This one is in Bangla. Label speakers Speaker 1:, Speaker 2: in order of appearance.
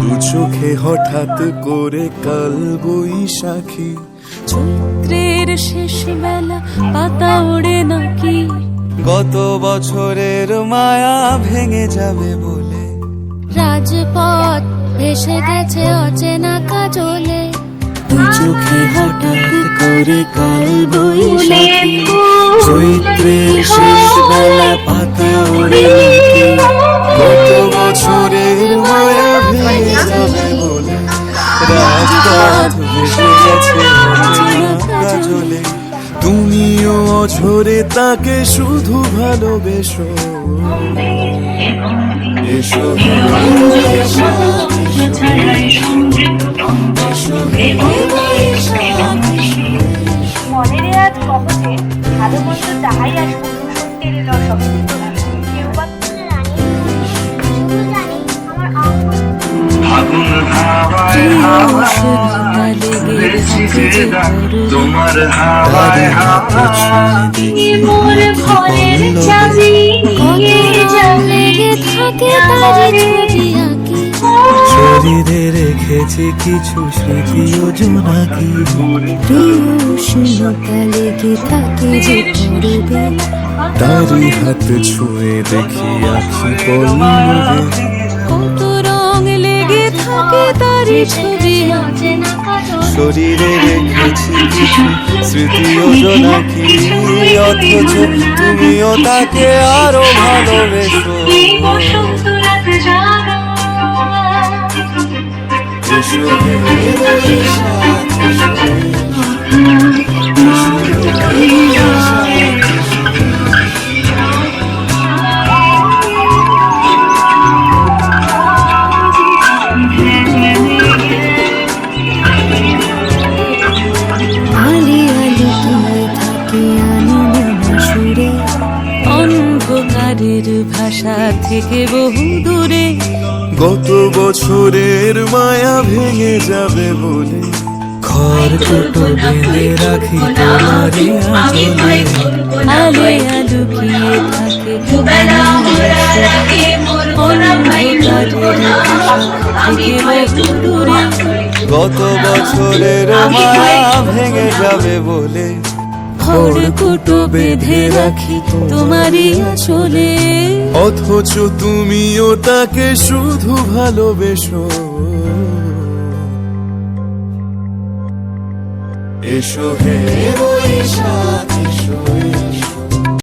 Speaker 1: দু চোখে হঠাৎ করে কাল বৈশাখী,
Speaker 2: চৈত্রের শেষ বেলা পাতা ওড়ে নাকি,
Speaker 1: গত বছরের মায়া ভেঙে যাবে বলে,
Speaker 2: রাজপথ ভেসে গেছে অচেনা কাজলে।
Speaker 1: দু চোখে হঠাৎ করে কাল বৈশাখী, চৈত্রের শেষ বেলা পাতা ওড়ে নাকি, গত বছরের মায়া ভেঙে যাবে বলে, রাজপথ ভেসে গেছে অচেনা কাজলে। তুমিও অঝরে তাকে শুধু ভালোবেসো, এসো
Speaker 3: মনের আজ কবচে ভালো মন্দ যাহাই আসুক সত্যের দর্শক কেউ বা
Speaker 4: তোমার হাওয়ায়
Speaker 2: মোর ঘরের চাবি নিয়ে যাবে, থাকে তার ছবি আঁকি,
Speaker 1: শরীরে রেখেছি কিছু স্মৃতি ও জোনাকি,
Speaker 2: উষ্ণতা লেগে থাকে যে করবে,
Speaker 1: তারি হাত ছুঁয়ে দেখি আখি পল্লবে,
Speaker 2: কত রং লেগে থাকে তার ছবি অচেনা কাজলে।
Speaker 1: শরীরে রেখেছি কিছু স্মৃতি ও জোনাকি, অথচ তুমিও তাকে আরো ভালোবেসো, এসো হে বৈশাখ,
Speaker 2: আলি আলি তুলে থাকে আনমনা সুরে, অন্ধকারের ভাষা থেকে বহু দূরে,
Speaker 1: গত বছরের মায়া ভেঙে যাবে বলে, খড়কুটো বেঁধে রাখি তোমারই আঁচলে,
Speaker 2: আলে আলুকিয়ে থাকে দূরে,
Speaker 1: গত বছরের মায়া ভেঙে যাবে বলে,
Speaker 2: খড়কুটো বেঁধে রাখি তোমারই আঁচলে,
Speaker 1: অথচ তুমিও তাকে শুধু ভালোবেসো, এসো হে বৈশাখ, এসো।